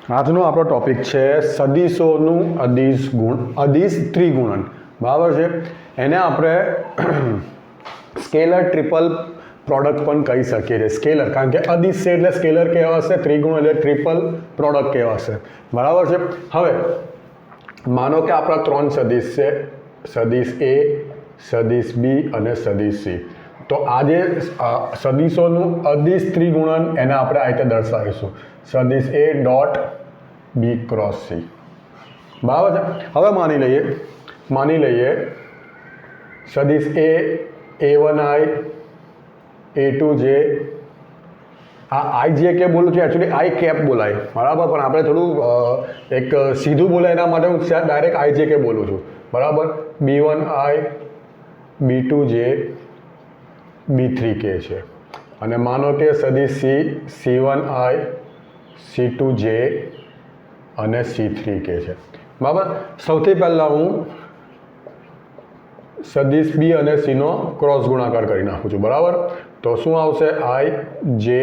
આજનો આપણો ટોપિક છે સદીશોનું અદિશ ત્રિગુણન, બરાબર છે. એને આપણે સ્કેલર ટ્રિપલ પ્રોડક્ટ પણ કહી શકીએ છીએ. સ્કેલર કારણ કે અદિશ છે એટલે સ્કેલર કહેવાશે, ત્રિગુણ એટલે ટ્રિપલ પ્રોડક્ટ કહેવાશે, બરાબર છે. હવે માનો કે આપણા 3 સદિશ છે, સદિશ એ, સદિશ બી અને સદિશ સી. તો આ જે સદિશોનું અદિશ ત્રિગુણન એને આપણે આ રીતે દર્શાવીશું, સદિશ A dot B cross C, બરાબર છે. હવે માની લઈએ સદિશ એ A1I A2J, આ આઈ જે કે બોલું છું એકચ્યુઅલી આઈ કેપ બોલાય, બરાબર, પણ આપણે થોડું એક સીધું બોલાય એના માટે હું ડાયરેક્ટ આઈ જે કે બોલું છું, બરાબર. B1I B2J B3K છે. અને માનો કે સદિશ સી C1I C2J અને C3K છે, બરાબર. સૌથી પહેલાં હું સદિશ બી અને સીનો ક્રોસ ગુણાકાર કરી નાખું છું, બરાબર. તો શું આવશે? આઈ જે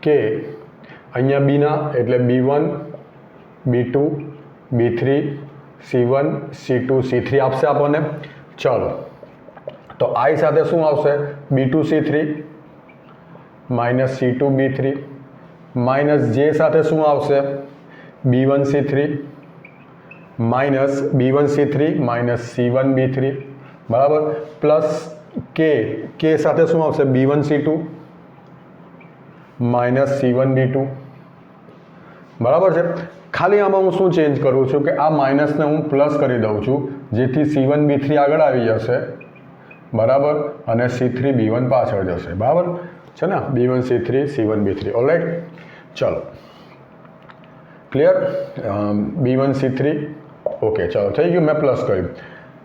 કે અહીંયા બીના એટલે B1 B2 B3 C1 C2 C3 આપશે આપણને. ચલો, તો આઈ સાથે શું આવશે? B2 C3 minus C2 B3 minus જે સાથે શું આવશે? B1 C3 minus B1 C3 minus C1 B3, બરાબર, પ્લસ કે સાથે શું આવશે? B1 C2 minus C1 B2, બરાબર છે. ખાલી આમાં હું શું ચેન્જ કરું છું કે આ માઇનસને હું પ્લસ કરી દઉં છું, જેથી C1 B3 આગળ આવી જશે, બરાબર, અને C3 B1 પાછળ જશે, બરાબર છે ને. B1 C3 C1 B3, alright. ચલો, ક્લિયર? B1 C3, ઓકે, ચાલો થઈ ગયું, મેં પ્લસ કર્યું.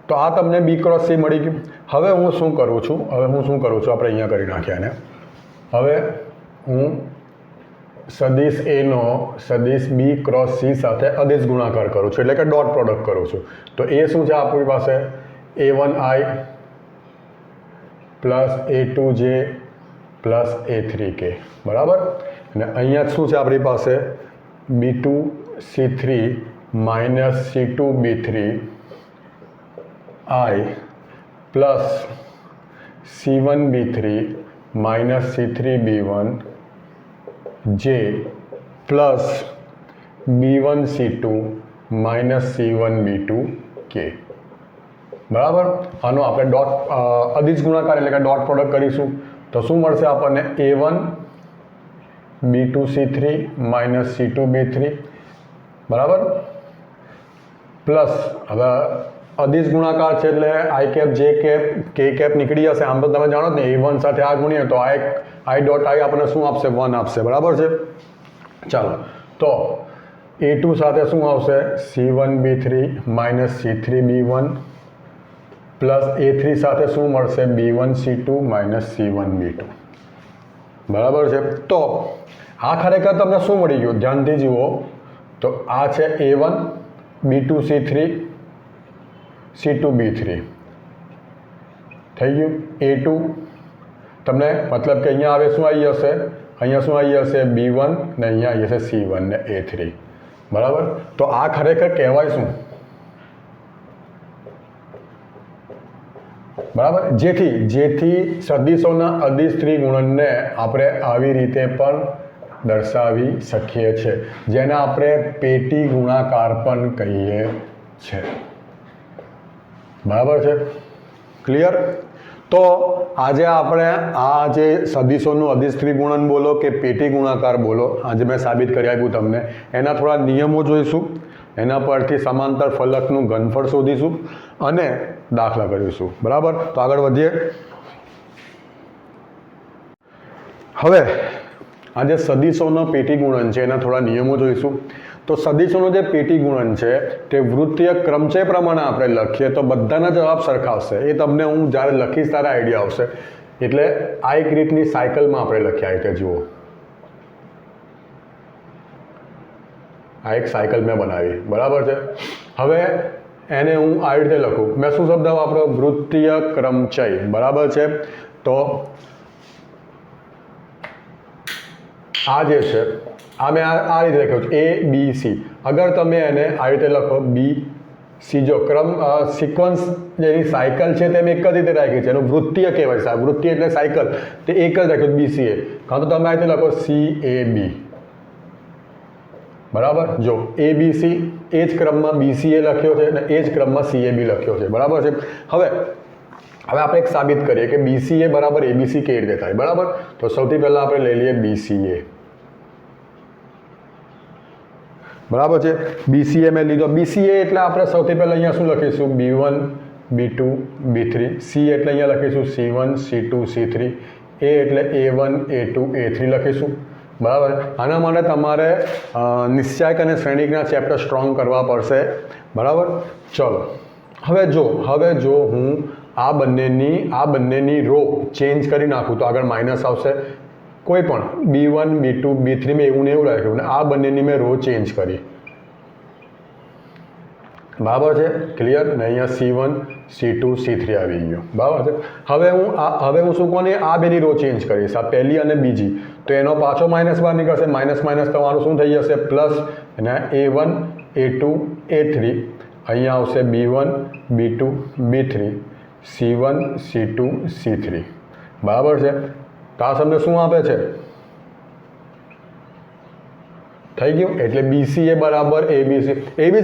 તો આ તમને બી ક્રોસ સી મળી ગયું. હવે હું શું કરું છું આપણે અહીંયા કરી નાખ્યા એને. હવે હું સદિશ એનો સદિશ બી ક્રોસ સી સાથે અદિશ ગુણાકાર કરું છું, એટલે કે ડોટ પ્રોડક્ટ કરું છું. તો એ શું છે આપણી પાસે? A1I plus A2J plus A3K, બરાબર. અને અહીંયા શું છે આપણી પાસે? B2 C3 minus C2 B3 I plus C1 B3 minus C3 B1 J plus B1 C2 minus C1 B2 K, બરાબર. આનો આપણે ડોટ અદિશ ગુણાકાર એટલે કે ડોટ પ્રોડક્ટ કરીશું. તો શું મળશે આપણને? A1 B2 C3 minus C2 B3, બરાબર, પ્લસ હવે અદિશ ગુણાકાર છે એટલે I cap J cap K cap નીકળી જશે. આમ તો તમે જાણો જ ને, A1 સાથે આ ગુણીએ તો આઈ ડોટ આઈ આપણને શું આપશે? 1 આપશે, બરાબર છે. ચાલો, તો A2 સાથે શું આવશે? C1 B3 minus C3 B1 plus A3 સાથે શું મળશે? B1 C2 minus C1 B2, બરાબર છે. તો આ ખરેખર તમને શું મળી ગયું? ધ્યાનથી જુઓ. તો આ છે A1 B2 C3 C2 B3 થઈ ગયું. A2 તમને મતલબ કે અહીંયા આવે શું આવી જશે? અહીંયા શું આવી જશે? B1 ને અહીંયા આવી જશે C1 ને A3, બરાબર. તો આ ખરેખર કહેવાય શું? બરાબર, જેથી સદિશોના અદિશ ત્રિગુણનને આપણે આવી રીતે પણ દર્શાવી શકીએ છીએ, જેને આપણે પેટી ગુણાકાર પણ કહીએ છીએ, બરાબર છે. ક્લિયર? તો આજે આપણે આ જે સદિશોનું અદિશ ત્રિગુણન બોલો કે પેટી ગુણાકાર બોલો, આજે મેં સાબિત કરી આપ્યું તમને. એના થોડા નિયમો જોઈશું, એના પરથી સમાંતર ફલકનું ઘનફળ શોધીશું અને દાખલા કરીશું, બરાબર. તો આગળ વધીએ. હવે આ જે સદિશોનો પેટી ગુણન છે એના થોડા નિયમો જોઈશું. તો સદિશોનો જે પેટી ગુણન છે તે વૃત્તીય ક્રમચય પ્રમાણે આપણે લખીએ તો બધાના જવાબ સરખા આવશે. એ તમને હું જ્યારે લખીશ ત્યારે આઈડિયા આવશે. એટલે આ એક રીતની સાયકલમાં આપણે લખ્યા રીતે જુઓ. આ એક સાયકલ મેં બનાવી, બરાબર છે. હવે એને હું આવી રીતે લખું. મેં શું શબ્દ વાપર્યો? વૃત્તીય ક્રમચય, બરાબર છે. તો આ જે છે આ મેં આ રીતે લખ્યું છે ABC. અગર તમે એને આ રીતે લખો BC, જો ક્રમ સિક્વન્સ જેની સાયકલ છે તેમ એક જ રીતે રાખી છે, એનું વૃત્તીય કહેવાય છે. વૃત્તીય એટલે સાયકલ, તે એક જ રાખ્યું BCA. કાં તો તમે આ રીતે લખો CAB. બરાબર, જો ABC એ જ ક્રમમાં BCA લખ્યો છે અને એ જ ક્રમમાં CAB લખ્યો છે. બરાબર છે. હવે આપણે એક સાબિત કરીએ કે BCA બરાબર ABC કેવી રીતે થાય. બરાબર, તો સૌથી પહેલાં આપણે લઈ લઈએ BCA. બરાબર છે. BCA મેં લીધો. BCA એટલે આપણે સૌથી પહેલાં અહીંયા શું લખીશું? B1 B2 B3. C એટલે અહીંયા લખીશું C1 C2 C3. A એટલે A1 A2 A3 લખીશું. બરાબર. આના માટે તમારે નિશ્ચાયક અને શ્રેણિકના ચેપ્ટર સ્ટ્રોંગ કરવા પડશે. બરાબર. ચલો, હવે જો હું આ બંનેની રો ચેન્જ કરી નાખું તો આગળ માઇનસ આવશે. કોઈ પણ B1 B2 B3 મેં એવું ને એવું રાખ્યું અને આ બંનેની મેં રો ચેન્જ કરી. બરાબર છે, ક્લિયર. ને અહીંયા C1 C2 C3 આવી ગયો. બરાબર છે. હવે હું શું કોને આ બેની રો ચેન્જ કરીશ, આ પહેલી અને બીજી, તો એનો પાછો માઇનસ બહાર નીકળશે. માઇનસ તમારું શું થઈ જશે? પ્લસ. અને A1 A2 A3 અહીંયા આવશે B1 B2 B3 C1 C2 C3. બરાબર છે. તો આ તમને શું આપે છે? થઈ ગયું. એટલે BCA બરાબર ABC. એવી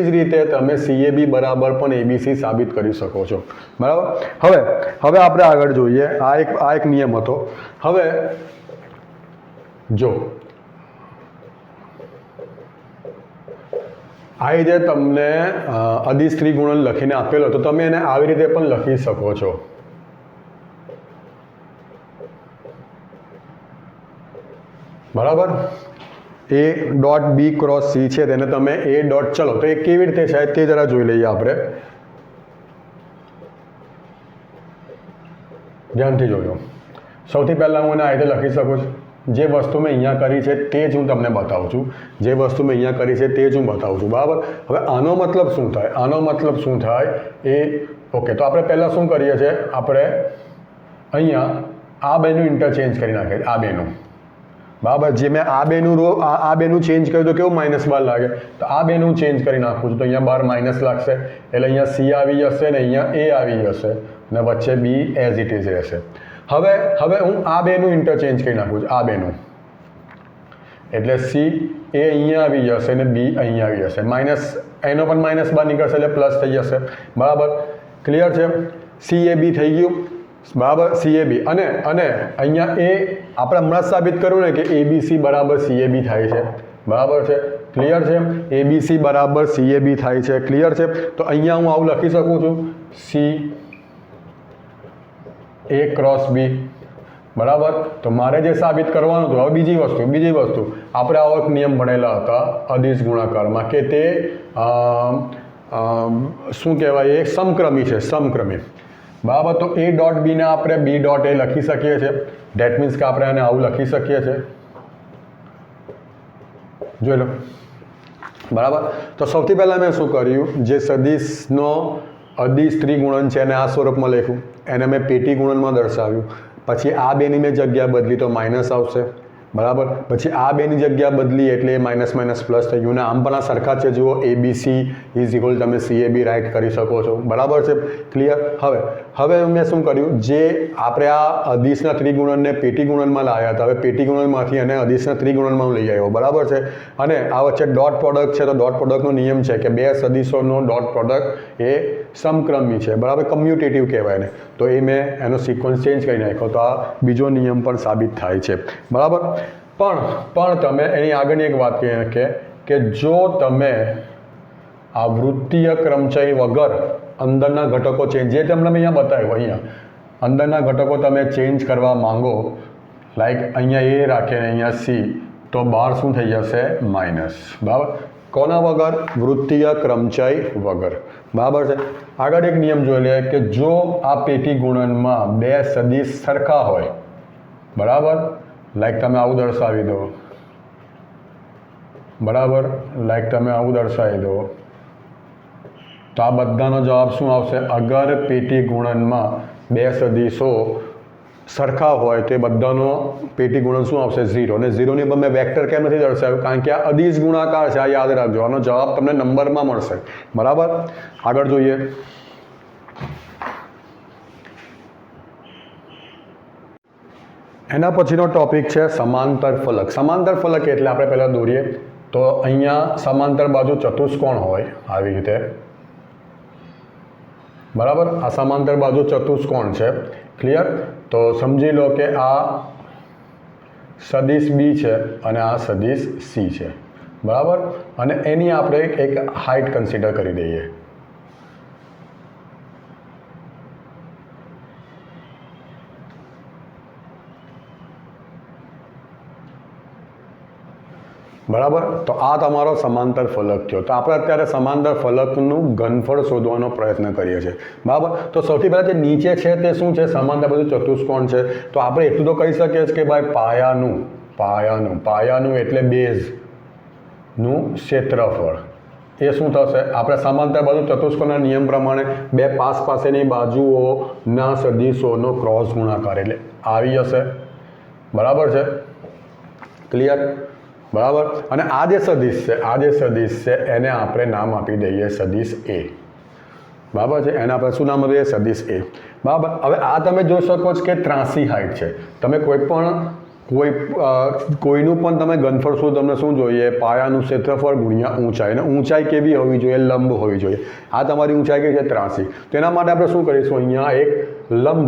જ રીતે તમે CAB બરાબર પણ ABC સાબિત કરી શકો છો. બરાબર. હવે આપણે આગળ જોઈએ. આ એક નિયમ હતો. હવે જો આ રીતે તમને અદિશ ત્રિગુણન લખીને આપેલો તો તમે એને આવી રીતે પણ લખી શકો છો. બરાબર. A dot B cross C છે તેને તમે A ડોટ, ચલો તો એ કેવી રીતે છે તે જરા જોઈ લઈએ આપણે. ધ્યાનથી જોજો. સૌથી પહેલાં હું એને આ રીતે લખી શકું છું. જે વસ્તુ મેં અહીંયા કરી છે તે જ હું તમને બતાવું છું. બરાબર. હવે આનો મતલબ શું થાય? ઓકે, તો આપણે પહેલાં શું કરીએ છીએ? આપણે અહીંયા આ બેનું ઇન્ટરચેન્જ કરી નાખીએ. આ બેનું. બરાબર. જે મેં આ બેનું ચેન્જ કર્યું તો કેવું માઇનસ બાર લાગે? તો આ બેનું ચેન્જ કરી નાખું છું તો અહીંયા બાર માઇનસ લાગશે. એટલે અહીંયા C આવી જશે ને અહીંયા A આવી જશે અને વચ્ચે B એઝ ઇટ ઇઝ રહેશે. હવે હું આ બેનું ઇન્ટરચેન્જ કરી નાખું છું. આ બેનું, એટલે C A અહીંયા આવી જશે અને B અહીંયા આવી જશે. માઇનસ, એનો પણ માઇનસ બાર નીકળશે એટલે પ્લસ થઈ જશે. બરાબર, ક્લિયર છે. CAB થઈ ગયું. બરાબર, CAB. અને અહીંયા આપણે હમણાં જ સાબિત કર્યું ને કે ABC બરાબર CAB થાય છે. બરાબર છે, ક્લિયર છે. ABC બરાબર CAB થાય છે, ક્લિયર છે. તો અહીંયા હું આવું લખી શકું છું C A ક્રોસ B. બરાબર. તો મારે જે સાબિત કરવાનું હતું, હવે બીજી વસ્તુ આપણે આવો એક નિયમ ભણેલા હતા અદિશ ગુણાકારમાં કે તે શું કહેવાય, એ સમક્રમી છે, સમક્રમી. બરાબર. તો A ડોટ B ને આપણે B ડોટ A લખી શકીએ છીએ. ડેટ મીન્સ કે આપણે આને આવું લખી શકીએ છીએ. જોઈ લો. બરાબર. તો સૌથી પહેલાં મેં શું કર્યું? જે સદિશનો અદિશ ત્રિગુણન છે એને આ સ્વરૂપમાં લખ્યું, એને મેં પેટી ગુણનમાં દર્શાવ્યું. પછી આ બેની મેં જગ્યા બદલી તો માઇનસ આવશે. બરાબર. પછી આ બેની જગ્યા બદલી એટલે માઇનસ પ્લસ થઈ ગયું. ને આમ પણ આ સરખા છે. જુઓ, ABC ઇઝ ઇક્વલ તમે CAB રાઇટ કરી શકો છો. બરાબર છે, ક્લિયર. હવે મેં શું કર્યું? જે આપણે આ અદિશના ત્રિગુણનને પેટી ગુણનમાં લાવ્યા હતા, હવે પેટી ગુણનમાંથી અને અદિશના ત્રિગુણનમાં લઈ આવ્યો. બરાબર છે. અને આ વચ્ચે ડોટ પ્રોડક્ટ છે તો ડોટ પ્રોડક્ટનો નિયમ છે કે બે સદિશોનો ડોટ પ્રોડક્ટ એ સમક્રમી છે. બરાબર, કમ્યુટેટિવ કહેવાય ને. તો એ મેં એનો સિક્વન્સ ચેન્જ કરી નાખ્યો તો આ બીજો નિયમ પણ સાબિત થાય છે. બરાબર. પણ તમે એની આગળની એક વાત કહે કે જો તમે આ વૃત્તીય ક્રમચય વગર અંદરના ઘટકો ચેન્જ, જે તમને મેં અહીંયા બતાવ્યું, અહીંયા અંદરના ઘટકો તમે ચેન્જ કરવા માંગો, લાઈક અહીંયા A રાખે ને અહીંયા C, તો બહાર શું થઈ જશે? માઇનસ. બરાબર. કોના વગર? વૃત્તીય ક્રમચય વગર. બરાબર છે. આગળ એક નિયમ જોઈ લે કે જો આ પેટી ગુણનમાં બે સદિશ સરખા હોય, બરાબર, લાઈક તમે આવું દર્શાવી દો. બરાબર, લાઈક તમે આવું દર્શાવી દો તો આ બધાનો જવાબ શું આવશે? અગર પેટી ગુણનમાં બે સદિશો સરખા હોય તો એ બધાનો પેટી ગુણન શું આવશે 0 અને 0ની પર મેં વેક્ટર કેમ નથી દર્શાવ્યું કારણ કે આ અદિશ ગુણાકાર છે આ યાદ રાખજો આનો જવાબ તમને નંબરમાં મળશે બરાબર આગળ જોઈએ એના પછીનો ટોપિક છે સમાંતર ફલક એટલે આપણે પહેલાં દોરીએ તો અહીંયા સમાંતર બાજુ ચતુષ્કોણ હોય આવી રીતે બરાબર આ સમાંતર બાજુ ચતુષ્કોણ છે ક્લિયર તો સમજી લો કે આ સદિશ બી છે અને આ સદિશ સી છે બરાબર અને એની આપણે એક હાઇટ કન્સિડર કરી દઈએ બરાબર તો આ તમારો સમાંતર ફલક થયો તો આપણે અત્યારે સમાંતર ફલકનું ઘનફળ શોધવાનો પ્રયત્ન કરીએ છીએ બરાબર તો સૌથી પહેલાં જે નીચે છે તે શું છે સમાંતર બધું ચતુષ્કોણ છે તો આપણે એટલું તો કહી શકીએ કે ભાઈ પાયાનું એટલે બેઝનું ક્ષેત્રફળ એ શું થશે આપણે સમાંતર બાજુ ચતુષ્કોણના નિયમ પ્રમાણે બે પાસેની બાજુઓના સદિશોનો ક્રોસ ગુણાકાર એટલે આવી જશે બરાબર છે ક્લિયર બરાબર અને આ જે સદિશ છે એને આપણે નામ આપી દઈએ સદિશ એ બરાબર છે એને આપણે શું નામ આપીએ સદિશ એ બરાબર હવે આ તમે જોઈ શકો છો કે 83 હાઇટ છે તમે કોઈનું પણ તમે ઘનફળ શું તમને શું જોઈએ પાયાનું ક્ષેત્રફળ ગુણ્યા ઊંચાઈ અને ઊંચાઈ કેવી હોવી જોઈએ લંબ હોવી જોઈએ આ તમારી ઊંચાઈ કઈ છે 83 તો એના માટે આપણે શું કરીશું અહીંયા એક લંબ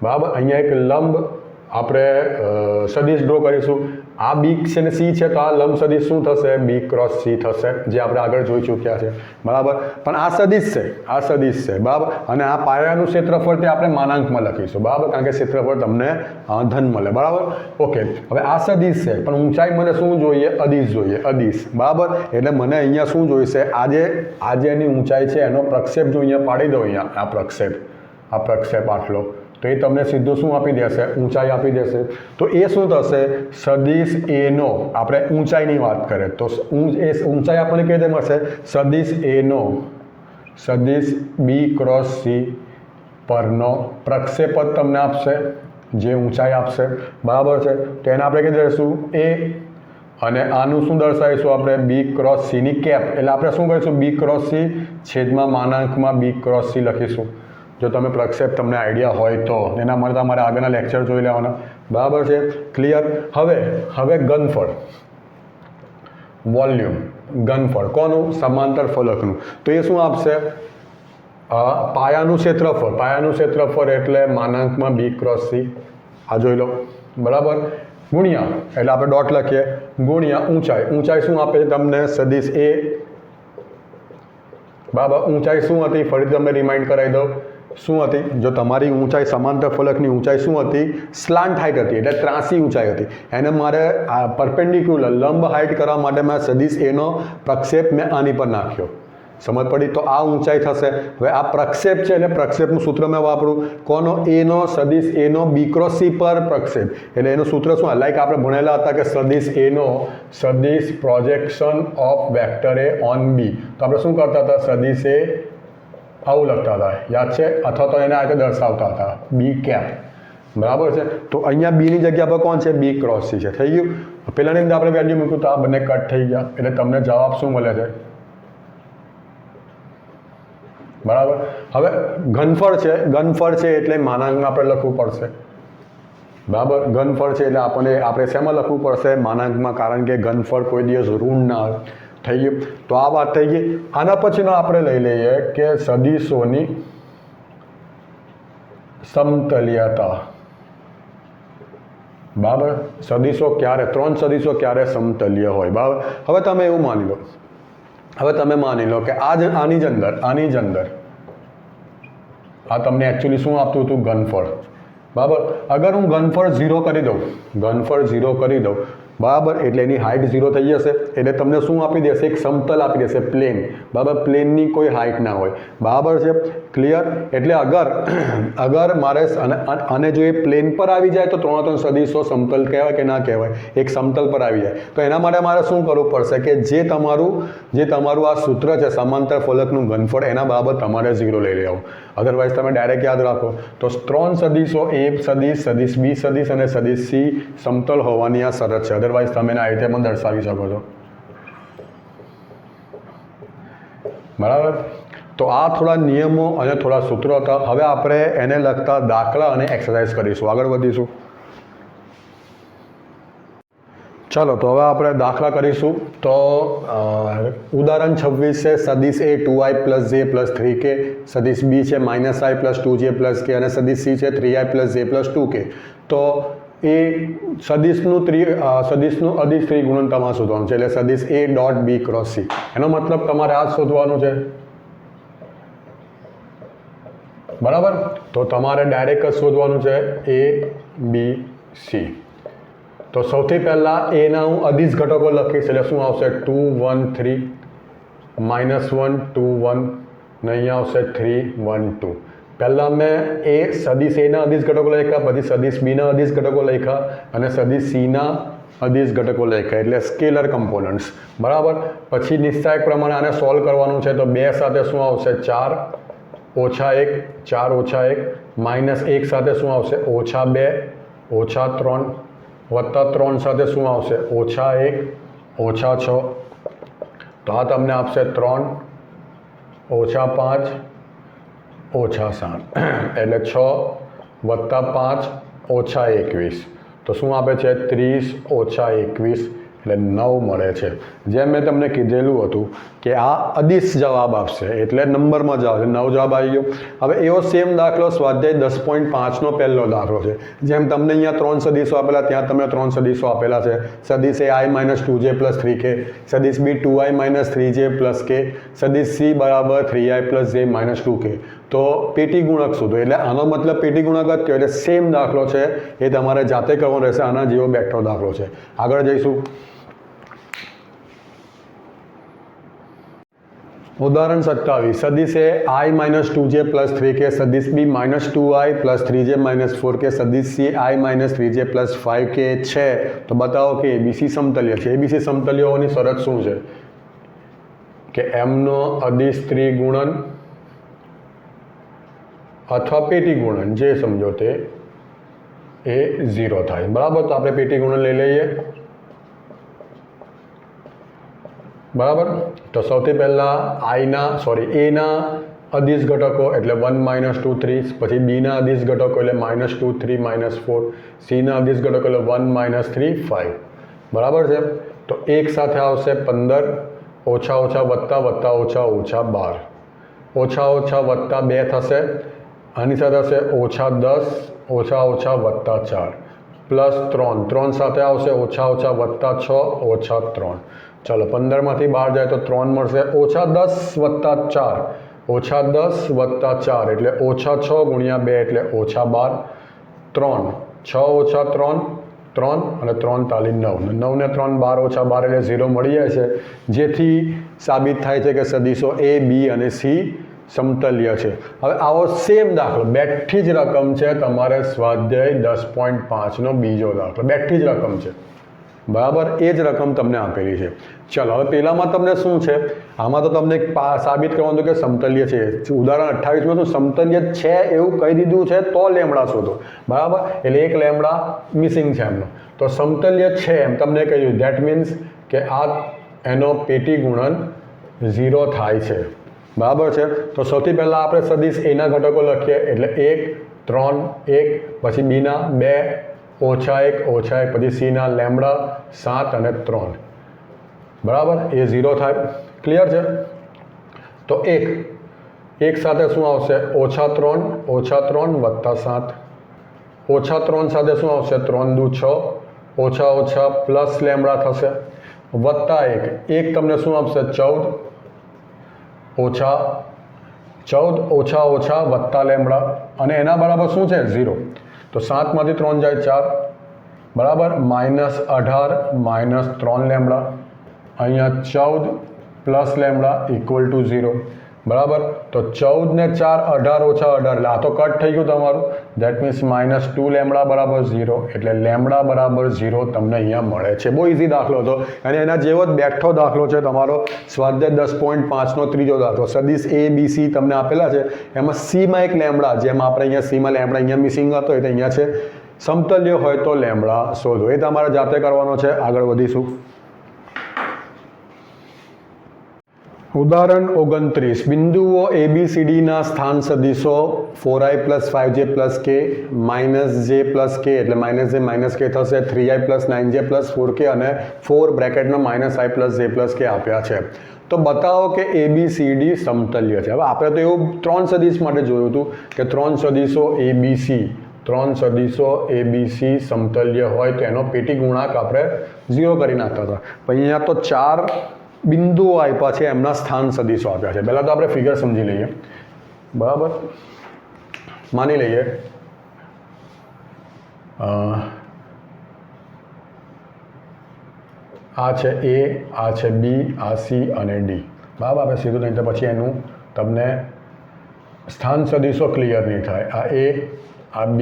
બરાબર અહીંયા એક લંબ આપણે સદિશ ડ્રો કરીશું આ બી છે ને સી છે તો આ લંબ સદિશ શું થશે બી ક્રોસ સી થશે જે આપણે આગળ જોઈ ચૂક્યા છે બરાબર પણ આ સદિશ છે બરાબર અને આ પાયાનું ક્ષેત્રફળ તે આપણે માનાંકમાં લખીશું બરાબર કારણ કે ક્ષેત્રફળ તમને ધન મળે બરાબર ઓકે હવે આ સદિશ છે પણ ઊંચાઈ મને શું જોઈએ અદિશ બરાબર એટલે મને અહીંયા શું જોઈશે આજે એની ઊંચાઈ છે એનો પ્રક્ષેપ જો અહીંયા પાડી દો અહીંયા આ પ્રક્ષેપ આટલો તો એ તમને સીધું શું આપી દેશે ઊંચાઈ આપી દેશે તો એ શું થશે સદિશ એનો આપણે ઊંચાઈની વાત કરીએ તો ઊંચાઈ આપણને કઈ રીતે મળશે સદિશ એનો સદિશ બી ક્રોસ સી પરનો પ્રક્ષેપ જ તમને આપશે જે ઊંચાઈ આપશે બરાબર છે તો એને આપણે કહી દઈશું એ અને આનું શું દર્શાવીશું આપણે બી ક્રોસ સીની કેપ એટલે આપણે શું કરીશું બી ક્રોસ સી છેદમાં માનાંકમાં બી ક્રોસ સી લખીશું જો તમે પ્રક્ષેપ તમને આઈડિયા હોય તો એના માટે તમારે આગળના લેક્ચર જોઈ લેવાના બરાબર છે ક્લિયર હવે ઘનફળ વોલ્યુમ ઘનફળ કોનું સમાંતર ફલકનું તો એ શું આપશે પાયાનું ક્ષેત્રફળ એટલે માનાંકમાં બી ક્રોસ સી આ જોઈ લો બરાબર ગુણ્યા એટલે આપણે ડોટ લખીએ ગુણ્યા ઊંચાઈ શું આપે છે તમને સદિશ એ બરાબર ઊંચાઈ શું હતી ફરીથી તમે રિમાઇન્ડ કરાવી દો શું હતી જો તમારી ઊંચાઈ સમાંતર ફલકની ઊંચાઈ શું હતી સ્લાન્ટ હાઇટ હતી એટલે 83 ઊંચાઈ હતી એને મારે પરપેન્ડિક્યુલર લંબ હાઇટ કરવા માટે મેં સદિશ એનો પ્રક્ષેપ મેં આની પર નાખ્યો સમજ પડી તો આ ઊંચાઈ થશે હવે આ પ્રક્ષેપ છે એટલે પ્રક્ષેપનું સૂત્ર મેં વાપરું કોનો એનો સદિશ એનો બી ક્રોસ સી પર પ્રક્ષેપ એટલે એનું સૂત્ર શું લાઈક આપણે ભણેલા હતા કે સદિશ એનો સદિશ projection of vector A on B તો આપણે શું કરતા હતા સદિશ એ આવું લખતા હતા યાદ છે અથવા તો એને આ રીતે દર્શાવતા હતા બી કેપ બરાબર છે તો અહીંયા બીની જગ્યા પર કોણ છે બી ક્રોસ સી છે થઈ ગયું પહેલાંની અંદર આપણે વેલ્યુ મૂક્યું તો આ બંને કટ થઈ ગયા એટલે તમને જવાબ શું મળે છે બરાબર હવે ઘનફળ છે એટલે માનાંકમાં આપણે લખવું પડશે બરાબર ઘનફળ છે એટલે આપણે શેમાં લખવું પડશે માનાંકમાં કારણ કે ઘનફળ કોઈ દિવસ ઋણ ના આવે થઈ ગયું તો આ વાત થઈ ગઈ આના પછીનો આપણે લઈ લઈએ કે સદિશોની સમતલિયતા બરાબર સદિશો ત્રણ સદિશો ક્યારે સમતલ્ય હોય બરાબર હવે તમે એવું માની લો કે આની જ અંદર આ તમને એકચ્યુઅલી શું આપતું હતું ઘનફળ બરાબર અગર હું ઘનફળ 0 કરી દઉં બરાબર એટલે એની હાઇટ 0 થઈ જશે એટલે તમને શું આપી દેશે એક સમતલ આપી દેશે પ્લેન બરાબર પ્લેનની કોઈ હાઇટ ના હોય બરાબર છે ક્લિયર એટલે અગર મારે અને જો એ પ્લેન પર આવી જાય તો ત્રણ સદિશો સમતલ કહેવાય કે ના કહેવાય એક સમતલ પર આવી જાય તો એના માટે મારે શું કરવું પડશે કે જે તમારું આ સૂત્ર છે સમાંતર ફલકનું ઘનફળ એના બરાબર તમારે 0 લઈ લેવું અધરવાઇઝ તમે ડાયરેક્ટ યાદ રાખો તો 3 સદીશો એ સદીશ, સદીશ બી સદીશ અને સદીશ સી સમતલ હોવાની આ શરત છે. અધરવાઇઝ તમે એને આ રીતે પણ દર્શાવી શકો છો. બરાબર. તો આ થોડા નિયમો અને થોડા સૂત્રો હતા. હવે આપણે એને લગતા દાખલા અને એક્સરસાઇઝ કરીશું. આગળ વધીશું. ચાલો, તો હવે આપણે દાખલા કરીશું. તો ઉદાહરણ 26 છે સદીશ એ 2i + j + 3k, સદીશ બી છે -i + 2j + k અને સદીશ સી છે 3i + j + 2k. તો એ સદીશનું અદિશ ત્રિગુણન તમારે શોધવાનું છે. એટલે સદીશ A dot B cross C, એનો મતલબ તમારે આ શોધવાનું છે. બરાબર. તો તમારે ડાયરેક્ટ જ શોધવાનું છે એ બી સી. તો સૌથી પહેલાં એના હું અદિશ ઘટકો લખીશ. એટલે શું આવશે? 2 1 3 -1 2 1 ને અહીંયા આવશે 3 1 2. પહેલાં મેં એ સદીશ એના અદિશ ઘટકો લખ્યા, પછી સદીશ બીના અદિશ ઘટકો લખ્યા અને સદીશ સીના અદિશ ઘટકો લખ્યા, એટલે સ્કેલર કમ્પોનન્ટ્સ. બરાબર. પછી નિશ્ચાયક પ્રમાણે આને સોલ્વ કરવાનું છે. તો 2 સાથે શું આવશે? 4 -1 4 -1 -1 સાથે શું આવશે? -2 -3 વત્તા 3 સાથે શું આવશે? -1 -6. તો આ તમને આપશે 3 -5 -7 એટલે 6 વત્તા 5 -21. તો શું આપે છે? 30 -21 એટલે 9 મળે છે. જેમ મેં તમને કીધેલું હતું કે આ અદિશ જવાબ આપશે એટલે નંબરમાં જ આવશે. 9 જવાબ આવી ગયો. હવે એવો સેમ દાખલો સ્વાધ્યાય 10.5નો પહેલો દાખલો છે. જેમ તમને અહીંયા 3 સદીશો આપેલા, ત્યાં તમને 3 સદીશો આપેલા છે. સદીશ એ i - 2j + 3k, સદીશ બી 2i - 3j + k, સદીશ સી બરાબર 3i + j - 2k. તો પેટી ગુણક શોધો. એટલે આનો મતલબ પેટી ગુણક જ કહેવાય. એટલે સેમ દાખલો છે, એ તમારે જાતે કરવાનો રહેશે. આના જેવો બેઠો દાખલો છે. આગળ જઈશું. ઉદાહરણ 27 સદીશ એ i - 2j + 3k, સદીશ બી -2i + 3j - 4k, સદીશ સી i - 3j + 5k છે. તો બતાવો કે એબીસી સમતલ્ય છે. એબીસી સમતલ્ય હોવાની શરત શું છે? કે એમનો અદિશ ત્રિગુણન અથવા પેટી ગુણન, જે સમજો તે, એ 0 થાય. બરાબર. તો આપણે પેટી ગુણન લઈ લઈએ. બરાબર. તો સૌથી પહેલાં એના અદિશ ઘટકો એટલે 1 - 2 3, પછી બીના અદિશ ઘટકો એટલે -2 3 -4, સીના અદિશ ઘટકો એટલે 1 - 3 5. બરાબર છે. તો એક સાથે આવશે 15 -, વત્તા વત્તા ઓછા ઓછા 12, ઓછા વત્તા 2 થશે. આની સાથે હશે -10 ઓછા વત્તા 4 +3, 3 સાથે આવશે ઓછા વત્તા 6 -3. ચાલો, 15માંથી 12 જાય તો 3 મળશે. -10 વત્તા 4, -10 વત્તા 4 એટલે -6 ગુણ્યા 2 એટલે -12. 3 6 - 3 3 અને 3 તાલી 9, 9 ને 3 12 - 12 એટલે 0 મળી જાય છે. જેથી સાબિત થાય છે કે સદીશો એ બી અને સી સમતલ્ય છે. હવે આવો સેમ દાખલો બેઠી જ રકમ છે તમારે સ્વાધ્યાય 10.5નો બીજો દાખલો. બેઠી જ રકમ છે. બરાબર. એ જ રકમ તમને આપેલી છે. ચલો, હવે પહેલામાં તમને શું છે? આમાં તો તમને સાબિત કરવાનું કે સમતલ્ય છે. ઉદાહરણ 28માં શું સમતલ્ય છે એવું કહી દીધું છે તો લેમડા શોધો. બરાબર. એટલે એક લેમડા મિસિંગ છે એમનો. તો સમતલ્ય છે એમ તમને કહ્યું. ધેટ મીન્સ કે એનો પેટી ગુણન 0 થાય છે. બરાબર છે. તો સૌથી પહેલાં આપણે સદીશ એના ઘટકો લખીએ. એટલે 1 3 1, પછી બીના 2 -1 પછી સીના લેમડા 7 અને 3. બરાબર. એ 0 થાય. ક્લિયર છે. તો 1 સાથે શું આવશે? -3 વત્તા 7, -3 સાથે શું આવશે? 3 દુ 6, ઓછા પ્લસ લેમડા થશે, વત્તા 1 તમને શું આપશે? 14 ઓછા વત્તા લેમડા, અને એના બરાબર શું છે? 0. તો 7માંથી 3 જાય 4. બરાબર. -18 -3 લેમડા, અહીંયા 14 પ્લસ લેમડા = 0, બરાબર. તો 14 ને 4 18 ઓછા 18 એટલે આ તો કટ થઈ ગયું તમારું. દેટ મીન્સ -2 લેમડા બરાબર 0 એટલે લેમડા બરાબર 0 તમને અહીંયા મળે છે. બહુ ઇઝી દાખલો હતો અને એના જેવો જ બેઠો દાખલો છે તમારો સ્વાધ્યાય 10.5નો ત્રીજો દાખલો. સદિશ એ બી સી તમને આપેલા છે, એમાં સીમાં એક લેમડા, જેમ આપણે અહીંયા સીમાં લેમડા અહીંયા મિસિંગ હતો એટલે અહીંયા છે સમતલ્ય હોય તો લેમડા શોધો. એ તમારે જાતે કરવાનો છે. આગળ વધીશું. ઉદાહરણ 29. બિંદુઓ ABCDના સ્થાન સદિશો 4i + 5j + k -j + k એટલે -j - k થશે, 3i + 9j + 4k અને 4 બ્રેકેટમાં -i + j + k આપ્યા છે. તો બતાવો કે ABCD સમતલ્ય છે. હવે આપણે તો એવું 3 સદિશ માટે જોયું હતું કે 3 સદિશો ABC સમતલ્ય હોય તો એનો પેટી ગુણાંક આપણે 0 કરી નાખતા હતા. પણ અહીંયા તો 4 બિંદુઓ આપ્યા છે, એમના સ્થાન સદિશો આપ્યા છે. પહેલાં તો આપણે ફિગર સમજી લઈએ. બરાબર, માની લઈએ આ છે A, આ છે B, આ C અને D. બરાબર, આપણે સીધું નહીં તો પછી એનું તમને સ્થાન સદિશો ક્લિયર નહીં થાય. આ A, આ B,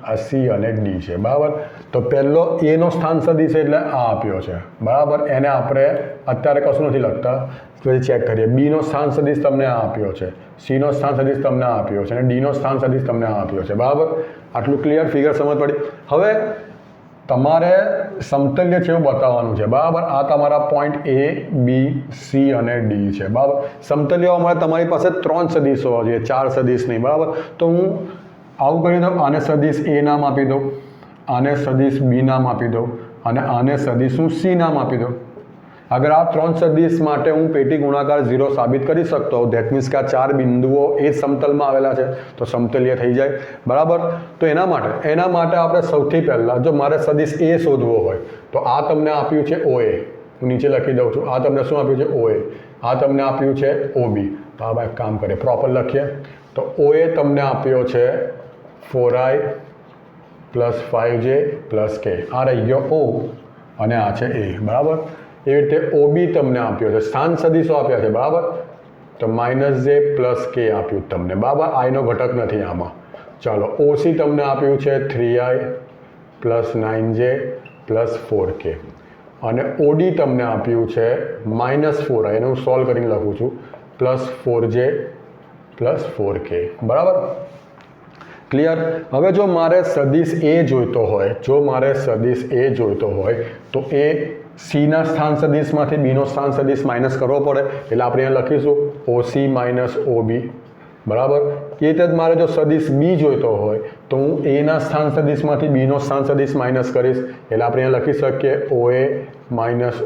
આ C અને D છે. બરાબર, તો પહેલો એનો સ્થાન સદિશ એટલે આ આપ્યો છે. બરાબર, એને આપણે અત્યારે કશું નથી લખતા, પછી ચેક કરીએ. બીનો સ્થાન સદિશ તમને આ આપ્યો છે, સીનો સ્થાન સદિશ તમને આ આપ્યો છે અને ડીનો સ્થાન સદિશ તમને આ આપ્યો છે. બરાબર, આટલું ક્લિયર, ફિગર સમજ પડી. હવે તમારે સમતલ્ય છે એવું બતાવવાનું છે. બરાબર, આ તમારા પોઈન્ટ A, B, C અને D છે. બરાબર, સમતલ્ય અમારે તમારી પાસે 3 સદિશો જોઈએ, 4 સદિશ નહીં. બરાબર, તો હું આવું કરી દઉં, આને સદિશ A નામ આપી દઉં, આને સદિશ B નામ આપી દઉં અને આને સદિશ હું C નામ આપી દઉં. અગર આ 3 સદિશ માટે હું પેટી ગુણાકાર 0 સાબિત કરી શકતો હોઉં, ધેટ મીન્સ કે આ 4 બિંદુઓ એ સમતલમાં આવેલા છે તો સમતલ્ય થઈ જાય. બરાબર, તો એના માટે આપણે સૌથી પહેલાં જો મારે સદિશ A શોધવો હોય તો આ તમને આપ્યું છે OA, હું નીચે લખી દઉં છું. આ તમને શું આપ્યું છે? OA. આ તમને આપ્યું છે OB. તો આ એક કામ કરીએ, પ્રોપર લખીએ. તો OA તમને આપ્યો છે 4i + 5j + k. આ રહી ગયો O અને આ છે A. બરાબર, એવી રીતે OB તમને આપ્યો છે, સ્થાન સદિશો આપ્યા છે. બરાબર, તો -j + k આપ્યું તમને. બરાબર, આઈનો ઘટક નથી આમાં. ચાલો, OC તમને આપ્યું છે 3i + 9j + 4k અને OD તમને આપ્યું છે -4i, એને હું સોલ્વ કરીને લખું છું, +4j + 4k. બરાબર, ક્લિયર. હવે જો મારે સદિશ A જોઈતો હોય તો એ સીના સ્થાન સદિશમાંથી બીનો સ્થાન સદિશ માઇનસ કરવો પડે, એટલે આપણે અહીંયા લખીશું OC - OB. બરાબર, એ રીતે જ મારે જો સદિશ B જોઈતો હોય તો હું એના સ્થાન સદિશમાંથી બીનો સ્થાન સદિશ માઇનસ કરીશ, એટલે આપણે અહીંયા લખી શકીએ OA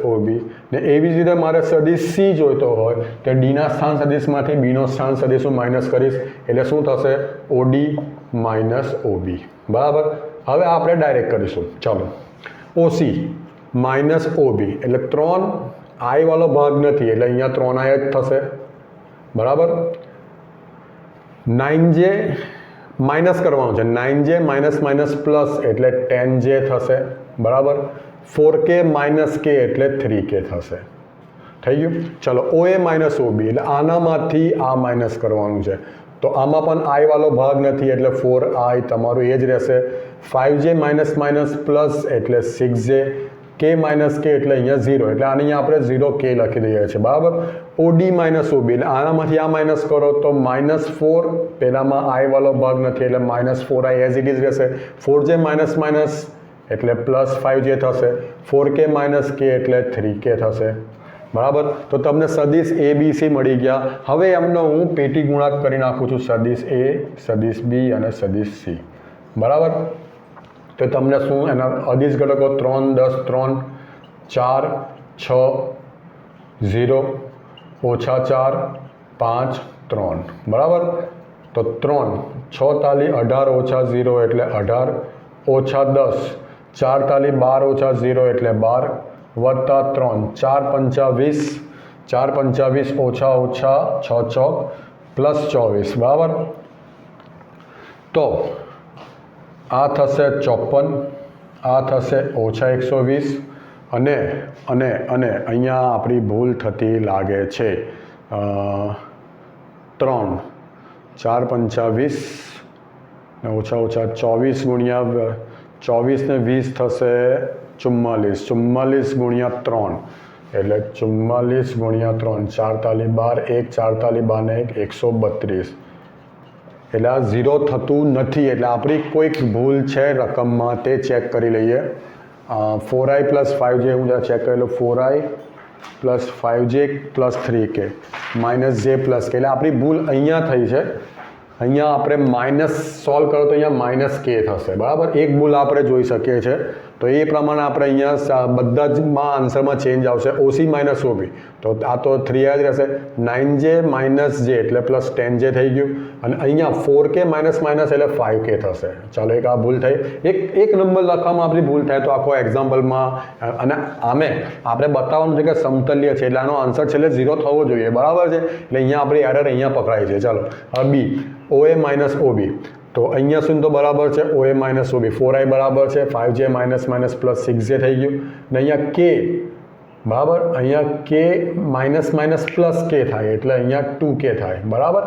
- OB. ને એવી જ રીતે મારે સદિશ C જોઈતો હોય તો ડીના સ્થાન સદિશમાંથી બીનો સ્થાન સદિશ હું માઇનસ કરીશ, એટલે શું થશે? OD - OB. બરાબર, હવે આપણે ડાયરેક્ટ કરીશું. ચાલો, OC - OB એટલે 3i વાળો ભાગ નથી એટલે અહીંયા 3i જ થશે. બરાબર, 9j માઇનસ કરવાનું છે, 9j - પ્લસ એટલે 10j થશે. બરાબર, 4k - k એટલે 3k થશે. થઈ ગયું. ચલો, OA - OB એટલે આનામાંથી આ માઇનસ કરવાનું છે, તો આમાં પણ i વાળો ભાગ નથી એટલે 4i તમારું એ જ રહેશે. 5j - પ્લસ એટલે 6j, k - k એટલે અહીંયા 0 એટલે આની આપણે 0k લખી દઈએ છીએ. બરાબર, OD - OB એટલે આનામાંથી આ માઇનસ કરો તો -4, પહેલામાં i વાળો ભાગ નથી એટલે -4i એઝ ઇટ ઇઝ રહેશે. 4j - એટલે +5j થશે, 4k - k એટલે 3k થશે. બરાબર, તો તમને સદિશ ABC મળી ગયા. હવે એમનો હું પેટી ગુણાકાર કરી નાખું છું, સદિશ A, સદિશ B અને સદિશ C. બરાબર, તો તમને શું એના અદિશ ઘટકો 3, 10, 3, 4, 6, 0, -4, 5, 3. બરાબર, તો 3, 6 તાલી 18 - 0 એટલે 18, -10, 4 તાલી 12 - 0 એટલે 12, +3, 4 × 20, 4 × 20 - 6 ચોક +24. બરાબર, તો આ થશે 54, આ થશે -120 અને અહીંયા આપણી ભૂલ થતી લાગે છે. 3 4 पंचा 20 ने ओछा ओछा 24 गुणिया 24 ने 20 थशे 44 44 गुणिया 3 એટલે 44 ગુણ્યા 3 4 તાલી 12 1 4 તાલી 12 ને 1 132 એટલે આ ઝીરો થતું નથી એટલે આપણી કોઈક ભૂલ છે રકમમાં તે ચેક કરી લઈએ 4i + 5j હું ચેક કરી લઉં 4i + 5j + 3k - j + k એટલે આપણી ભૂલ અહીંયા થઈ છે અહીંયા આપણે માઇનસ સોલ્વ કરો તો અહીંયા -k થશે બરાબર એક ભૂલ આપણે જોઈ શકીએ છીએ તો એ પ્રમાણે આપણે અહીંયા બધા જ માં આન્સરમાં ચેન્જ આવશે ઓસી માઇનસ ઓબી તો આ તો 3 જ રહેશે 9j - j એટલે પ્લસ 10j થઈ ગયું અને અહીંયા 4k માઇનસ એટલે 5k થશે ચાલો એક આ ભૂલ થઈ એક નંબર લખવામાં આપણી ભૂલ થાય તો આખો એક્ઝામ્પલમાં અને આમે આપણે બતાવવાનું છે કે સમતલ્ય છે એટલે આનો આન્સર છેલ્લે 0 થવો જોઈએ બરાબર છે એટલે અહીંયા આપણી એરર અહીંયા પકડાય છે ચાલો હવે બી OA - OB તો અહીંયા સુધી તો બરાબર છે OA - OB 4i બરાબર છે 5j - પ્લસ 6j થઈ ગયું ને અહીંયા k બરાબર અહીંયા k - પ્લસ k થાય એટલે અહીંયા 2k થાય બરાબર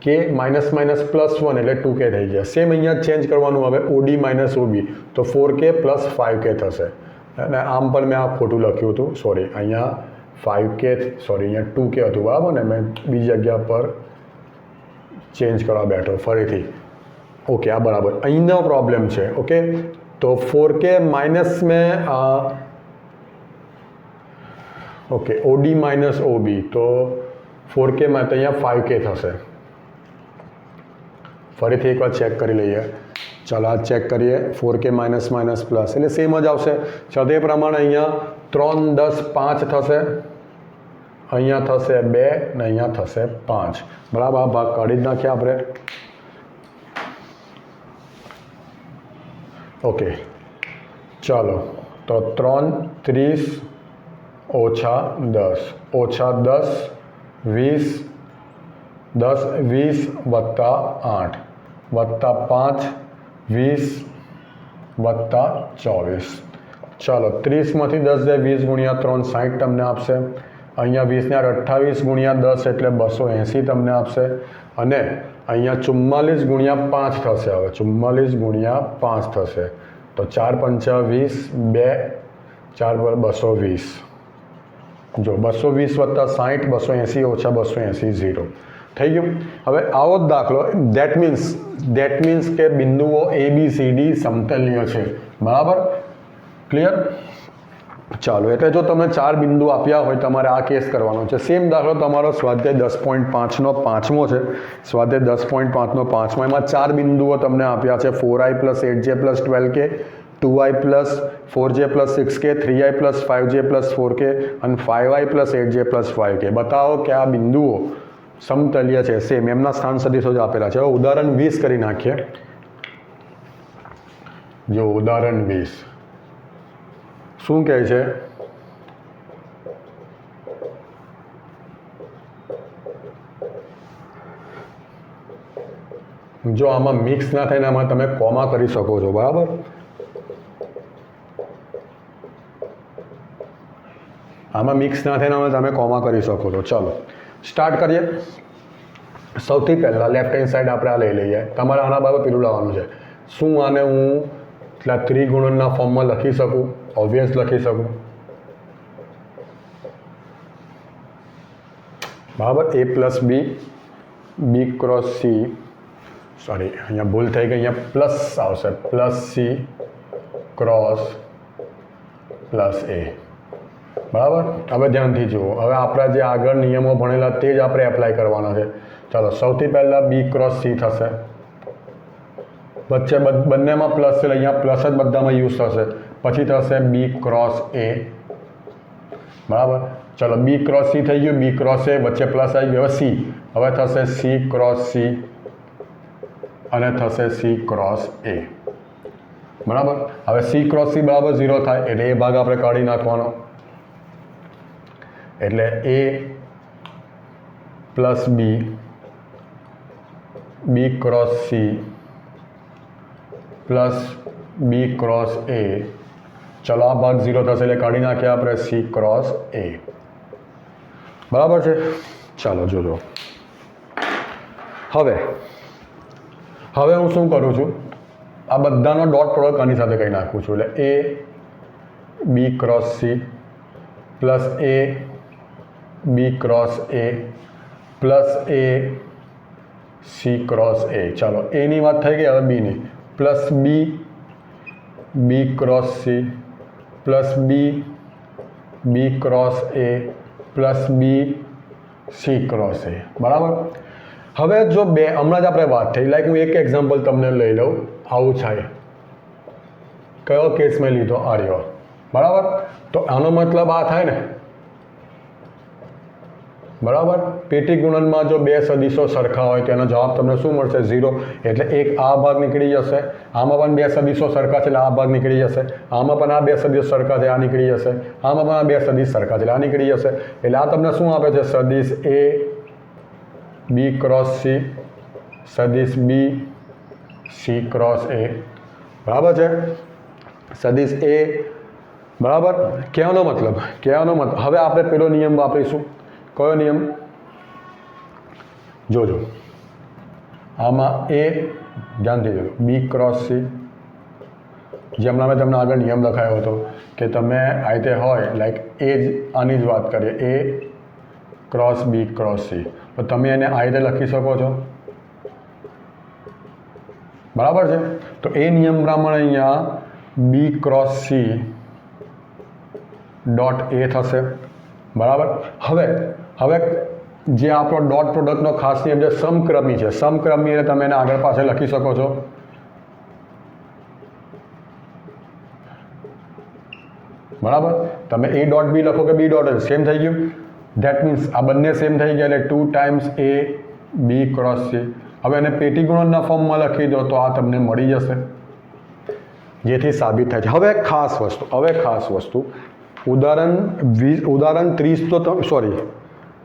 k - પ્લસ 1 એટલે 2k થઈ ગયા સેમ અહીંયા ચેન્જ કરવાનું હવે OD - OB તો 4k + 5k થશે અને આમ પણ મેં આ ખોટું લખ્યું હતું સોરી અહીંયા 5k સોરી અહીંયા 2k હતું બરાબર ને મેં બીજી જગ્યા પર ચેન્જ કરવા બેઠો ફરીથી ओके आ बराबर अहींनो प्रॉब्लम है ओके तो 4k माइनस में ओके OD - OB तो 4k में तो अँ 5k थशे फरीथी एक बार चेक करी लीए चलो आ चेक करिए 4k - प्लस एटले सेम ज आवशे छो ते प्रमाणे अहींया 3 10 5 थशे अहींया थशे 2 ने अहींया थशे 5 बराबर आ भाग काढी ज नाखीए आपणे ओके चलो तो 3 30 ओछा 10 20 10 20 वत्ता 8 वत्ता 5 20 वत्ता 24 चलो 30 में 10 जाए 20 गुणिया 3 60 तमने आपसे अहींया 20 ने 28 गुणिया 10 एटले 280 तमने आपसे अने अहींया 44 गुणिया 5 थशे हवे 44 गुणिया 5 थशे तो 4 पंचा 20 2 4 पर 220 जो 220 वत्ता 60 280 ओछा 280 0 થઈ ગયું હવે આવો જ દાખલો ધેટ મીન્સ કે બિંદુઓ ABCD સમતલ્ય છે બરાબર ક્લિયર ચાલો એટલે જો તમે 4 બિંદુ આપ્યા હોય તમારે આ કેસ કરવાનો છે સેમ દાખલો તમારો સ્વાધ્યાય 10.5 નો પાંચમો છે સ્વાધ્યાય 10.5 નો પાંચમો એમાં 4 બિંદુઓ તમને આપ્યા છે 4i + 8j + 12k 2i + 4j + 6k 3i + 5j + 4k અને 5i + 8j + 5k બતાવો કે આ બિંદુઓ સમતલ્ય છે સેમ એમના સ્થાન સદિશો જ આપેલા છે ઉદાહરણ 20 કરી નાખીએ જો ઉદાહરણ 20 શું કહે છે જો આમાં મિક્સ ના થાય ને આમાં તમે કોમા કરી શકો છો બરાબર આમાં મિક્સ ના થાય ને આમાં તમે કોમા કરી શકો છો ચલો સ્ટાર્ટ કરીએ સૌથી પહેલા લેફ્ટ હેન્ડ સાઈડ આપણે આ લઈ લઈએ તમારે આના બરાબર પેલું લાવવાનું છે શું આને હું એટલા ત્રિગુણનના ફોર્મમાં લખી શકું ऑब्वियस लखी सकूँ बराबर A + B cross C sorry अँ भूल थी गई अँ प्लस आवशे +C क्रॉस +A बराबर हवे ध्यान थी जुओ हवे आपड़ा जे आगळ नियमों भणेला ते ज आपणे एप्लाय करवाना छे चलो सौथी पहला B क्रॉस C थशे वच्चे बंनेमां प्लस छे अहींया प्लस ज बधामां यूज थशे पछी थशे B क्रॉस A बराबर चलो B क्रॉस C थई गयुं B क्रॉस A वच्चे प्लस आई गयो C हवे थशे C क्रॉस C अने थशे C क्रॉस A बराबर हवे C क्रॉस C बराबर 0 थाय एटले ए भाग आपणे काढी नाखवानो एटले A plus B cross C plus B cross A चलो आ भाग 0 थशे एटले काढी नाखीए आपणे C क्रॉस A बराबर है चलो जो હવે હું શું કરું છું, આ બધાનો ડોટ પ્રોડક્ટ આની સાથે કહી નાખું છું, એટલે A B cross C plus A B cross A plus A C cross A. ચાલો એની વાત થઈ ગઈ. હવે બીની plus B cross C plus B cross A plus B C cross A. બરાબર. હવે જો બે હમણાં જ આપણે વાત થઈ, લાઈક હું એક એક્ઝામ્પલ તમને લઈ લઉં. આવું છે, કયો કેસ મેં લીધો? આર્યો. બરાબર. તો આનો મતલબ આ થાય ને, બરાબર. પેટી ગુણનમાં જો બે સદીશો સરખા હોય તો એનો જવાબ તમને શું મળશે? 0. એટલે એક આ ભાગ નીકળી જશે, આમાં પણ બે સદીશો સરખા છે એટલે આ ભાગ નીકળી જશે, આમાં પણ આ બે સદીશ સરખા છે આ નીકળી જશે, આમાં પણ આ બે સદીશ સરખા છે એટલે આ નીકળી જશે. એટલે આ તમને શું આપે છે? સદીશ એ બી ક્રોસ સી સદીશ બી સી ક્રોસ એ. બરાબર છે. સદીશ એ. બરાબર. કહેવાનો મતલબ હવે આપણે પેલો નિયમ વાપરીશું. કયો નિયમ? જોજો આમાં એ ધ્યાનથી જોજો, બી ક્રોસ સી, જે હમણાં મેં તમને આગળ નિયમ લખાયો હતો કે તમે આ રીતે હોય, લાઈક એ જ આની જ વાત કરીએ, એ ક્રોસ બી ક્રોસ સી, તો તમે એને આ રીતે લખી શકો છો. બરાબર છે. તો એ નિયમ પ્રમાણે અહીંયા બી ક્રોસ સી ડોટ એ થશે. બરાબર. હવે જે આપણો ડોટ પ્રોડક્ટનો ખાસ નિયમ છે, સમક્રમી છે. સમક્રમી એટલે તમે એને આગળ પાછળ લખી શકો છો. બરાબર. તમે એ ડોટ બી લખો કે બી ડોટ સેમ થઈ ગયું. ધેટ મીન્સ આ બંને સેમ થઈ ગયા એટલે 2 ટાઈમ્સ એ બી ક્રોસ સી. હવે એને પેટી ગુણનના ફોર્મમાં લખી દો તો આ તમને મળી જશે, જેથી સાબિત થાય છે. હવે ખાસ વસ્તુ ઉદાહરણ 30 તો સોરી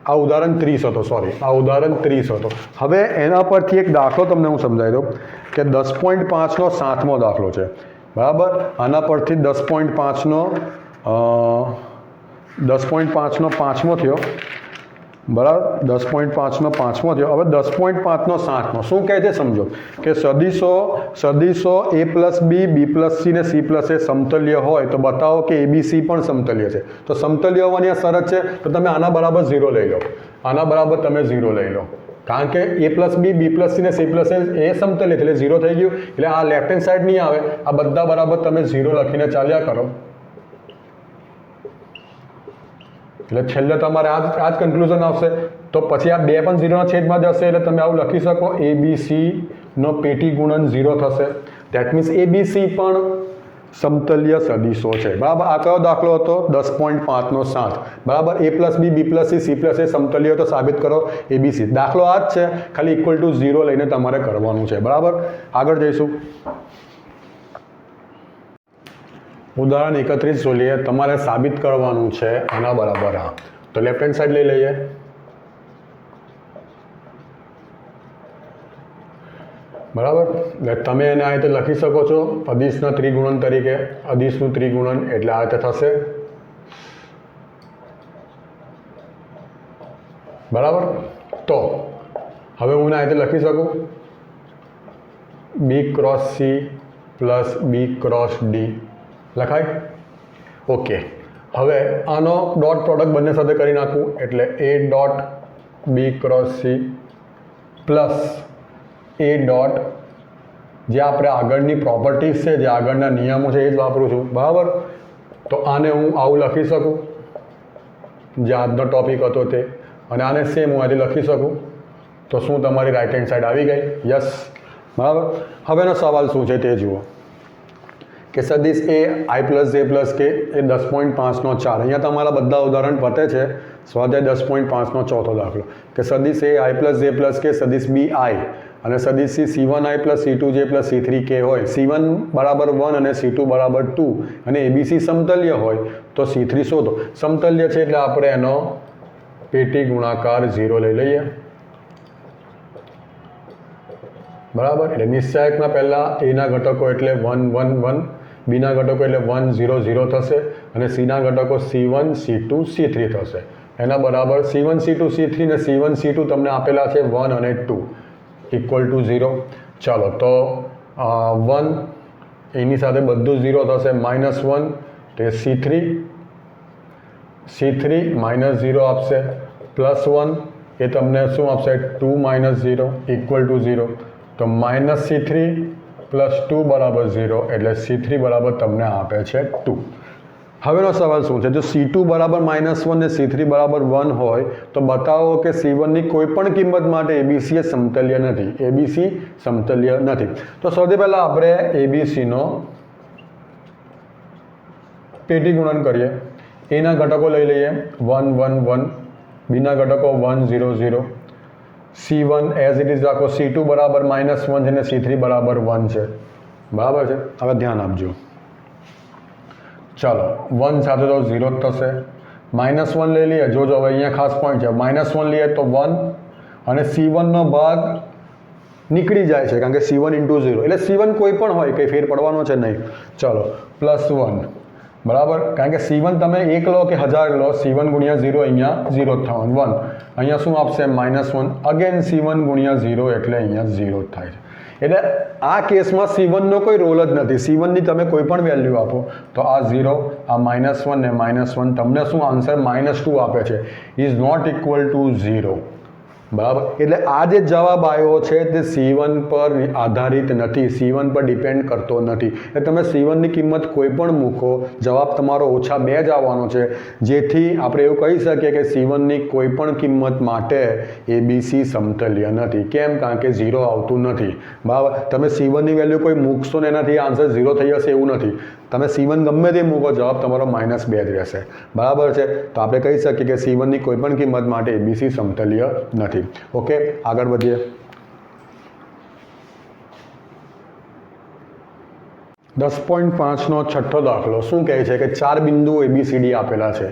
આ ઉદાહરણ 30 હતો. આ ઉદાહરણ 30 હતો. હવે એના પરથી એક દાખલો તમને હું સમજાવી દઉં કે 10.5નો 7મો દાખલો છે. બરાબર. આના પરથી 10.5નો 5મો થયો. બરાબર. 10.5નો 5મો થયો. હવે 10.5નો 7મો શું કહે છે સમજો, કે સદીશો એ પ્લસ બી પ્લસ સી ને સી પ્લસ એ સમતલ્ય હોય તો બતાવો કે એબીસી પણ સમતલ્ય છે. તો સમતલ્ય હોવાની આ શરત છે, તો તમે આના બરાબર 0 લઈ લો. આના બરાબર તમે 0 લઈ લો, કારણ કે એ પ્લસ બી પ્લસ સી ને સી પ્લસ એ સમતલ્ય એટલે 0 થઈ ગયું. એટલે આ લેફ્ટ હેન્ડ સાઈડ નહીં આવે, આ બધા બરાબર તમે 0 લખીને ચાલ્યા કરો. એટલે છેલ્લે તમારે આ જ કન્ક્લુઝન આવશે. તો પછી આ બે પણ 0ના છેદમાં જશે એટલે તમે આવું લખી શકો, એબીસીનો પેટી ગુણન 0 થશે. ધેટ મીન્સ એબીસી પણ સમતલ્ય સદીશો છે. બરાબર. આ કયો દાખલો હતો? 10.5નો 7. બરાબર. એ પ્લસ બી પ્લસ સી પ્લસ એ સમતલ્ય તો સાબિત કરો એબીસી. દાખલો આ જ છે, ખાલી ઇક્વલ ટુ 0 લઈને તમારે કરવાનું છે. બરાબર. આગળ જઈશું. ઉદાહરણ 31 જોઈએ. તમારે સાબિત કરવાનું છે આના બરાબર આ. તો લેફ્ટ હેન્ડ સાઈડ લઈ લઈએ. બરાબર. એટલે તમે એને આ રીતે લખી શકો છો અદિશના ત્રિગુણન તરીકે. અદિશનું ત્રિગુણન એટલે આ રીતે થશે. બરાબર. તો હવે હું આ રીતે લખી શકું, B cross C plus B cross D લખાય. ઓકે. હવે આનો ડોટ પ્રોડક્ટ બંને સાથે કરી નાખું એટલે A dot B cross C plus A dot, જે આપણે આગળની પ્રોપર્ટીઝ છે, જે આગળના નિયમો છે એ જ વાપરું છું. બરાબર. તો આને હું આવું લખી શકું, જે આજનો ટોપિક હતો તે, અને આને સેમ હું આજે લખી શકું. તો શું તમારી રાઇટ હેન્ડ સાઈડ આવી ગઈ? યસ. બરાબર. હવેનો સવાલ શું છે તે જુઓ, કે સદીશ એ આઈ પ્લસ જે પ્લસ કે એ 10.5નો 4. અહીંયા તમારા બધા ઉદાહરણ પતે છે. સ્વાધ્યાય 10.5નો ચોથો દાખલો, કે સદીશ એ આઈ પ્લસ જે પ્લસ કે સદીશ બી આઈ અને સદીશ સી C1 આઈ પ્લસ C2 જે પ્લસ C3 કે હોય. C1 બરાબર 1 અને C2 બરાબર 2 અને એબીસી સમતલ્ય હોય તો C3 શોધો. સમતલ્ય છે એટલે આપણે એનો પેટી ગુણાકાર 0 લઈ લઈએ. બરાબર. એટલે નિશ્ચાયકના પહેલાં એના ઘટકો એટલે 1 1 1, બીના ઘટકો એટલે 1 0 0 થશે અને સીના ઘટકો C1 C2 C3 થશે. એના બરાબર C1 C2 C3 ને C1 C2 તમને આપેલા છે 1 અને 2. Equal to 0. ચાલો તો 1 એની સાથે બધું 0 થશે, -1 તો C3 -0 આપશે, +1 એ તમને શું આપશે 2 - 0 ઇક્વલ ટુ 0. તો -C3 + 2 બરાબર 0 એટલે C3 બરાબર તમને આપે છે 2. હવેનો સવાલ શું છે, જો C2 બરાબર -1 ને C3 બરાબર 1 હોય તો બતાવો કે C1ની કોઈ પણ કિંમત માટે ABC એ સમતલ્ય નથી. ABC સમતલ્ય નથી. તો સૌથી પહેલાં આપણે ABCનો પેટી ગુણન કરીએ. એના ઘટકો લઈ લઈએ 1 1 1, બીના ઘટકો 1 0 0, C1 એઝ ઇટ ઇઝ રાખો, C2 બરાબર -1 છે ને C3 બરાબર 1 છે. બરાબર છે. હવે ધ્યાન આપજો. ચાલો 1 સાથે તો 0 જ થશે, -1 લઈ લઈએ. જોજો હવે અહીંયા ખાસ પોઈન્ટ છે, -1 લઈએ તો 1 અને C1નો ભાગ નીકળી જાય છે કારણ કે C1 × 0 એટલે C1 કોઈ પણ હોય, કંઈ ફેર પડવાનો છે નહીં. ચાલો +1 બરાબર, કારણ કે C1 તમે 1 લો કે 1000 લો, C1 × 0 અહીંયા 0 જ થવાનું. 1 અહીંયા શું આપશે -1, અગેન C1 × 0 એટલે અહીંયા 0 જ થાય છે. એટલે આ કેસમાં C1નો કોઈ રોલ જ નથી. C1ની તમે કોઈ પણ વેલ્યુ આપો તો આ 0, આ -1 ને -1 તમને શું આન્સર -2 આપે છે, ઇઝ નોટ ઇક્વલ ટુ 0. બરાબર, એટલે આ જે જવાબ આવ્યો છે તે C1 પર આધારિત નથી, C1 પર ડિપેન્ડ કરતો નથી. એટલે તમે C1ની કિંમત કોઈ પણ મૂકો, જવાબ તમારો -2 જ આવવાનો છે. જેથી આપણે એવું કહી શકીએ કે C1ની કોઈ પણ કિંમત માટે ABC સમતલ્ય નથી. કેમ? કારણ કે 0 આવતું નથી. બરાબર, તમે C1ની વેલ્યુ કોઈ મૂકશો ને એનાથી આન્સર 0 થઈ જશે એવું નથી. તમે C1 ગમે તે મૂકો, જવાબ તમારો -2 જ રહેશે. બરાબર છે. તો આપણે કહી શકીએ કે C1ની કોઈ પણ કિંમત માટે ABC સમતલ્ય નથી. ઓકે, આગળ વધીએ. .5નો છઠ્ઠો દાખલો શું કહે છે કે 4 બિંદુઓ ABCD આપેલા છે.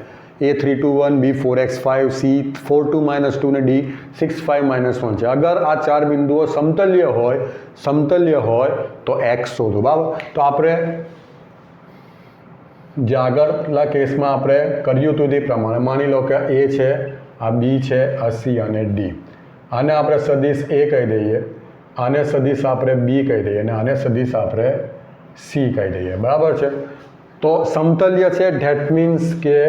A321, B4x5, C42 - 2 ને D65 - 1 છે. અગર આ 4 બિંદુઓ સમતલ્ય હોય તો x શોધો. બરાબર, તો આપણે જે આગળના કેસમાં આપણે કર્યું હતું તે પ્રમાણે માની લો કે A છે, આ B છે, આ C અને D. આને આપણે સદિશ A કહી દઈએ, આને સદિશ આપણે B કહી દઈએ અને આને સદિશ આપણે C કહી દઈએ. બરાબર છે. તો સમતલ્ય છે, ધેટ મીન્સ કે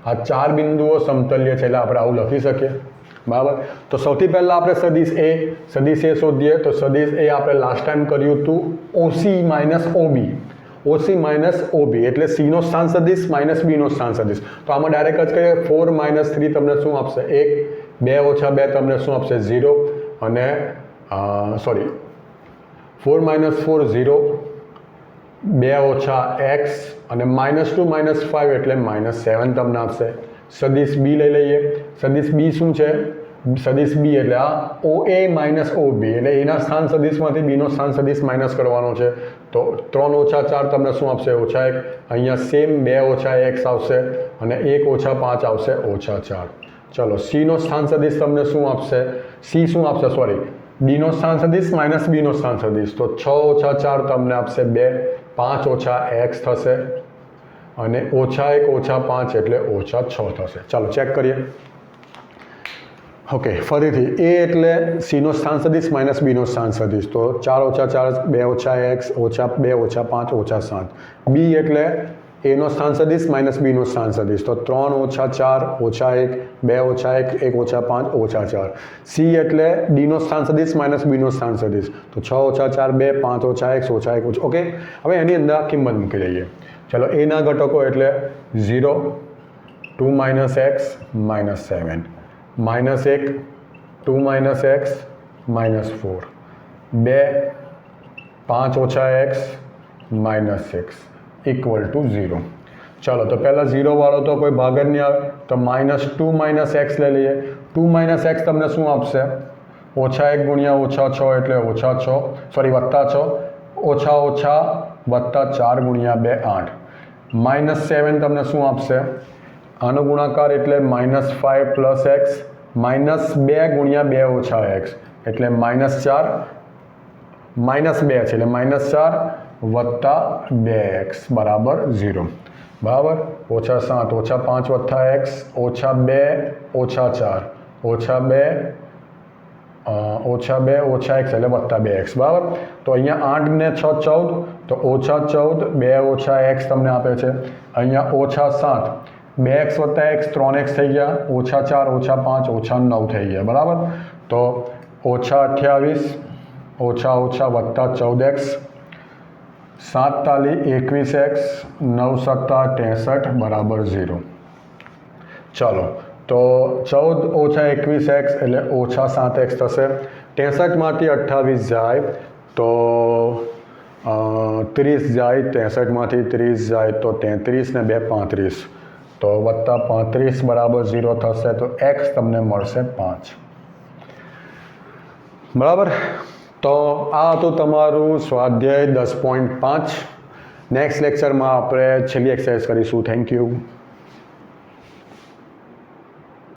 આ 4 બિંદુઓ સમતલ્ય છે એટલે આપણે આવું લખી શકીએ. બરાબર, તો સૌથી પહેલાં આપણે સદિશ A શોધીએ. તો સદિશ A આપણે લાસ્ટ ટાઈમ કર્યું હતું OC - OB એટલે C નો સ્થાન સદિશ -B નો સ્થાન સદિશ. તો આમાં ડાયરેક્ટ જ કરીએ. 4 - 3 તમને શું આપશે 1, 2 - 2 તમને શું આપશે 0 અને 4 - 4 0, 2 - x અને -2 - 5 એટલે -7 તમને આપશે. સદિશ B લઈ લઈએ. સદિશ B શું છે? સદિશ B એટલે આ OA - OB એટલે એના સ્થાન સદિશમાંથી B નો સ્થાન સદિશ માઇનસ કરવાનો છે. તો 3 - 4 તમને શું આપશે -1. અહીંયા સેમ 2 - x આવશે અને 1 - 5 આવશે -4. ચલો C નો સ્થાન સદિશ તમને શું આપશે? D નો સ્થાન સદિશ -B નો સ્થાન સદિશ. તો 6 - 4 તમને આપશે 2, 5 - x થશે અને -1 - 5 એટલે -6 થશે. ચાલો ચેક કરીએ. ઓકે, ફરીથી A એટલે C નો સ્થાન સદિશ -B નો સ્થાન સદિશ. તો 4 - 4 2 - x -2 - 5 -7. B એટલે A નો સ્થાન સદિશ -B નો સ્થાન સદિશ. તો 3 - 4 -1 2 - 1 1 - 5 -4. C એટલે D નો સ્થાન સદિશ -B નો સ્થાન સદિશ. તો 6 - 4 2 5 - x -1 ઓકે. હવે એની અંદર કિંમત મૂકી દઈએ. ચલો A ના ઘટકો એટલે 0 2 - x -7, -1 2 - x -4, 2 5 - x -6 equal to 0. ચાલો તો પહેલાં 0 વાળો તો કોઈ ભાગ જ નહીં આવે. તો -2 - x લઈ લઈએ. 2 - x તમને શું આપશે? -1 × -6 એટલે -6 +6 -4 × 2 8. -7 તમને શું આપશે? આનો ગુણાકાર એટલે -5 + x -2 × 2 - x એટલે -4 -2 છે એટલે -4 + 2x બરાબર 0. બરાબર, -7 -5 + x -2 - 4 -2 ઓછા 2 ઓછા x એટલે વત્તા 2x બરાબર. તો અહીંયા 8 ને 6 14, તો ઓછા 14, 2 ઓછા x તમને આપે છે. અહીંયા ઓછા 7, 2x વત્તા x 3x થઈ ગયા, ઓછા 4 ઓછા 5 ઓછા 9 થઈ ગયા બરાબર. તો ઓછા 28 ઓછા ઓછા વત્તા 14x, 7 તાલી 21x, 9 સત્તા 63 બરાબર 0. ચલો તો 14 ઓછા 21x એટલે ઓછા 7x થશે. 63માંથી 28 જાય તો 30 જાય, 63માંથી 30 જાય તો 33 ને 2 35, તો વત્તા 35 બરાબર 0 થશે. તો x તમને મળશે 5 બરાબર. તો આ હતું તમારું સ્વાધ્યાય 10.5. નેક્સ્ટ લેક્ચરમાં આપણે છેલ્લી એક્સરસાઇઝ કરીશું. Thank you.